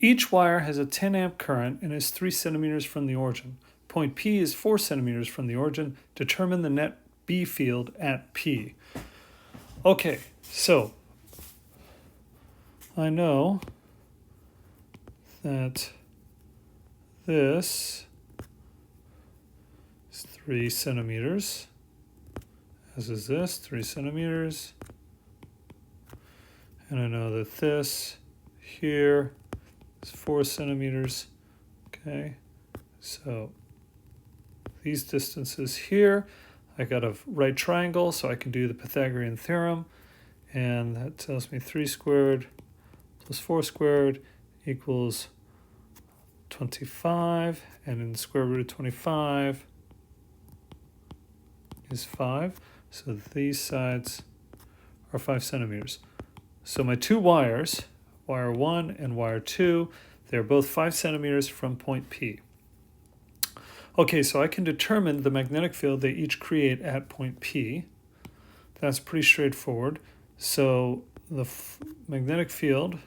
Each wire has a 10 amp current and is 3 centimeters from the origin. Point P is 4 centimeters from the origin. Determine the net B field at P. Okay, so I know that this is 3 centimeters, as is this, 3 centimeters. And I know that this here is 4 centimeters. Okay, so these distances here, I got a right triangle, so I can do the Pythagorean theorem. And that tells me 3 squared plus 4 squared equals 25. And in the square root of 25 is 5. So these sides are 5 centimeters. So my two wires, wire 1 and wire 2, they're both 5 centimeters from point P. Okay, so I can determine the magnetic field they each create at point P. That's pretty straightforward. So the magnetic field,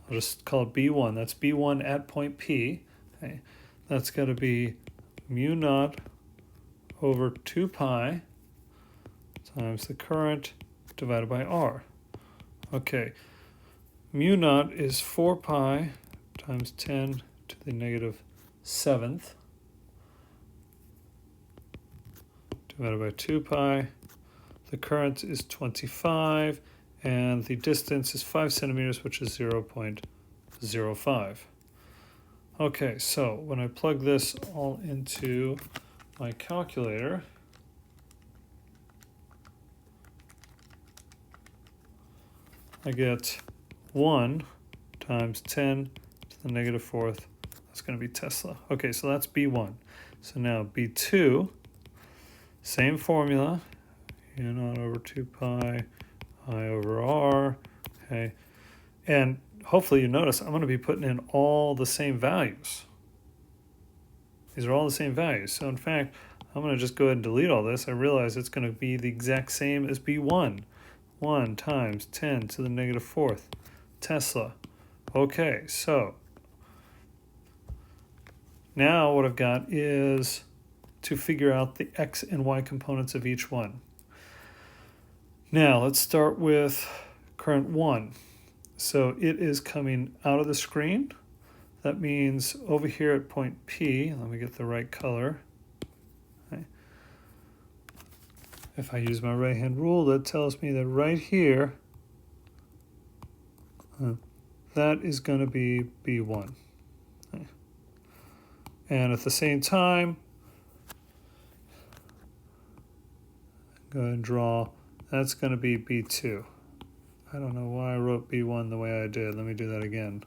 I'll just call it B1. That's B1 at point P. Okay, that's got to be mu naught over 2 pi times the current divided by R. Okay, mu naught is 4 pi times 10 to the negative 7th divided by 2 pi. The current is 25, and the distance is 5 centimeters, which is 0.05. Okay, so when I plug this all into my calculator, I get 1 times 10 to the negative 4th. That's going to be Tesla. Okay, so that's B1. So now B2, same formula, u naught over 2 pi I over R. Okay, and hopefully you notice I'm going to be putting in all the same values. These are all the same values. So in fact, I'm going to just go ahead and delete all this. I realize it's going to be the exact same as B1. 1 times 10 to the negative 4th Tesla. Okay, so now what I've got is to figure out the x and y components of each one. Now let's start with current 1. So it is coming out of the screen. That means over here at point P, let me get the right color. Okay. If I use my right hand rule, that tells me that right here, that is going to be B1. Okay. And at the same time, go ahead and draw, that's going to be B2. I don't know why I wrote B1 the way I did. Let me do that again.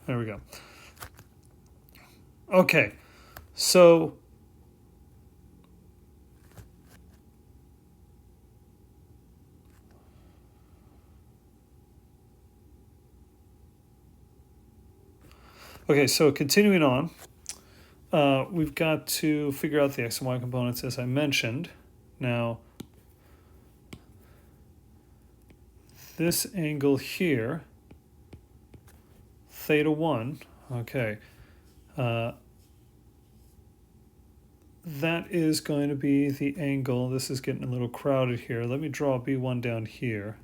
There we go. Okay, so continuing on, we've got to figure out the x and y components as I mentioned. Now, this angle here, theta 1, okay, that is going to be the angle. This is getting a little crowded here. Let me draw B1 down here.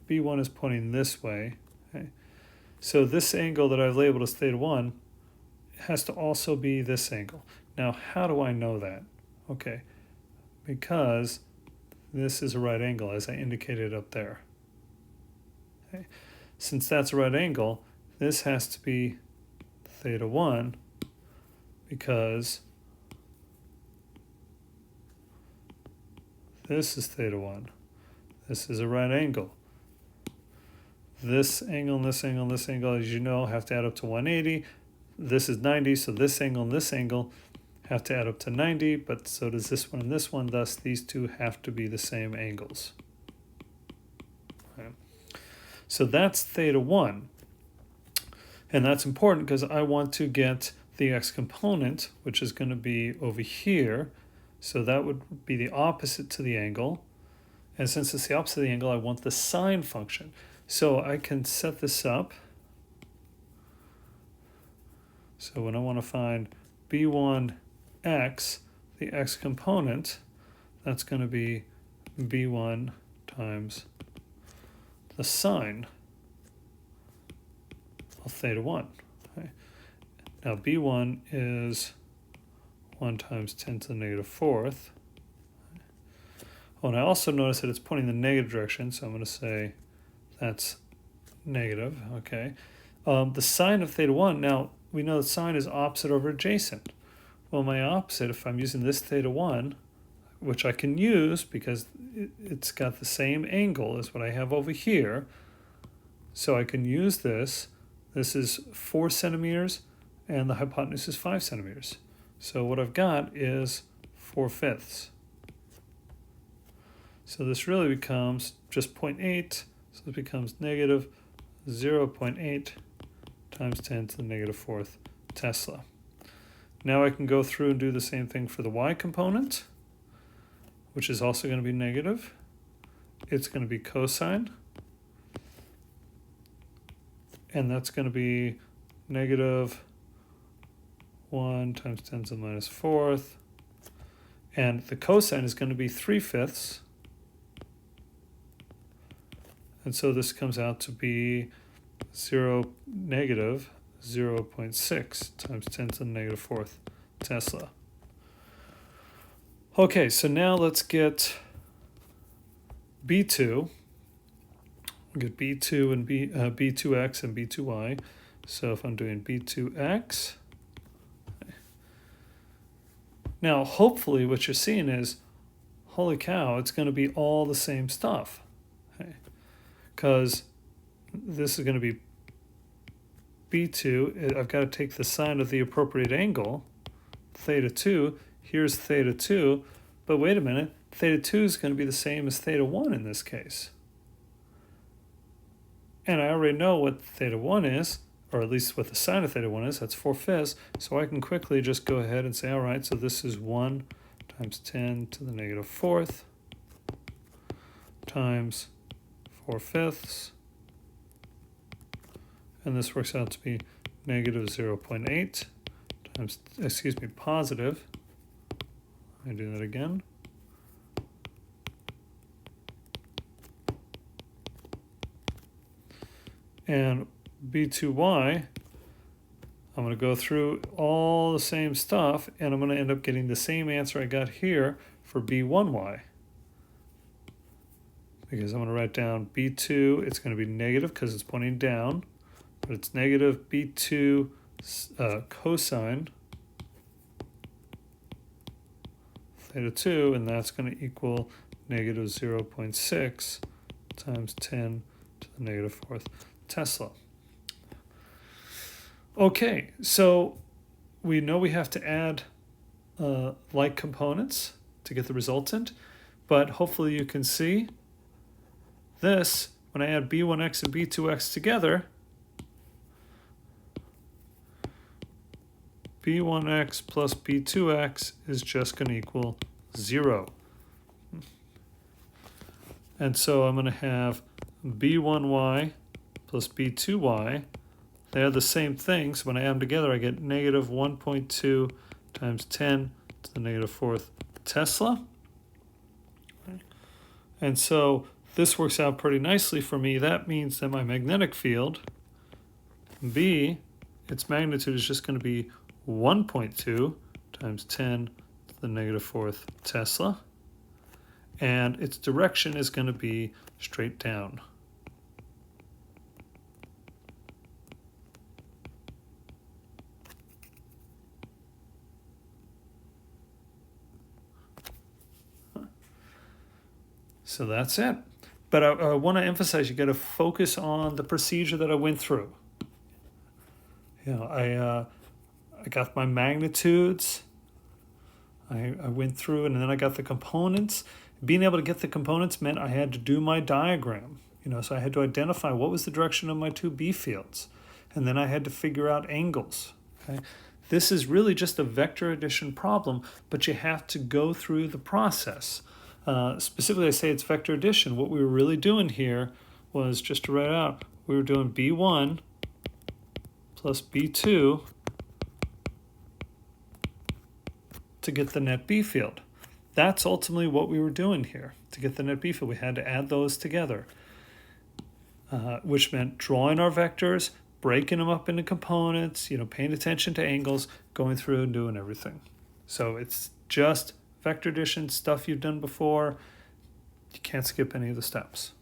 B1 is pointing this way. Okay. So this angle that I've labeled as theta 1 has to also be this angle. Now, how do I know that? Okay, because this is a right angle, as I indicated up there. Okay. Since that's a right angle, this has to be theta 1 because this is theta 1. This is a right angle. This angle and this angle and this angle, as you know, have to add up to 180. This is 90, so this angle and this angle have to add up to 90, but so does this one and this one. Thus, these two have to be the same angles. Okay. So that's theta 1. And that's important because I want to get the x component, which is going to be over here. So that would be the opposite to the angle. And since it's the opposite of the angle, I want the sine function. So I can set this up. So when I want to find b1x, the x component, that's going to be b1 times the sine of theta 1. Okay. Now b1 is 1 times 10 to the negative fourth. Oh, and I also notice that it's pointing the negative direction, so I'm going to say that's negative, okay. The sine of theta 1, now we know that sine is opposite over adjacent. Well, my opposite, if I'm using this theta 1, which I can use because it's got the same angle as what I have over here, so I can use this. This is 4 centimeters, and the hypotenuse is 5 centimeters. So what I've got is 4/5. So this really becomes just 0.8, so it becomes negative 0.8 times 10 to the negative fourth Tesla. Now I can go through and do the same thing for the y component, which is also going to be negative. It's going to be cosine, and that's going to be negative 1 times 10 to the minus fourth, and the cosine is going to be 3/5. And so this comes out to be negative 0.6 times 10 to the negative fourth Tesla. Okay, so now let's get B2. We'll get B2 and B2x and B2y. So if I'm doing B2x, now hopefully what you're seeing is, holy cow, it's going to be all the same stuff. Because this is going to be B2. I've got to take the sine of the appropriate angle, theta 2. Here's theta 2. But wait a minute, theta 2 is going to be the same as theta 1 in this case. And I already know what theta 1 is, or at least what the sine of theta 1 is. That's 4/5. So I can quickly just go ahead and say, all right, so this is 1 times 10 to the negative fourth times 4/5, and this works out to be negative 0.8 times, positive. Let me do that again. And B2y, I'm going to go through all the same stuff, and I'm going to end up getting the same answer I got here for B1y. Because I'm going to write down B2, it's going to be negative because it's pointing down, but it's negative B2 cosine theta 2, and that's going to equal negative 0.6 times 10 to the negative fourth Tesla. Okay, so we know we have to add like components to get the resultant, but hopefully you can see this, when I add B1x and B2x together, B1x plus B2x is just going to equal 0. And so I'm going to have B1y plus B2y. They are the same thing, so when I add them together, I get negative 1.2 times 10 to the negative fourth Tesla. And so this works out pretty nicely for me. That means that my magnetic field, B, its magnitude is just going to be 1.2 times 10 to the negative fourth Tesla. And its direction is going to be straight down. So that's it. But I want to emphasize, you got to focus on the procedure that I went through. You know, I got my magnitudes. I went through, and then I got the components. Being able to get the components meant I had to do my diagram. You know, so I had to identify what was the direction of my two B fields, and then I had to figure out angles. Okay, this is really just a vector addition problem, but you have to go through the process. Specifically, I say it's vector addition. What we were really doing here was, just to write it out, we were doing B1 plus B2 to get the net B field. That's ultimately what we were doing here. To get the net B field, we had to add those together, which meant drawing our vectors, breaking them up into components, paying attention to angles, going through and doing everything. So it's just vector addition, stuff you've done before. You can't skip any of the steps.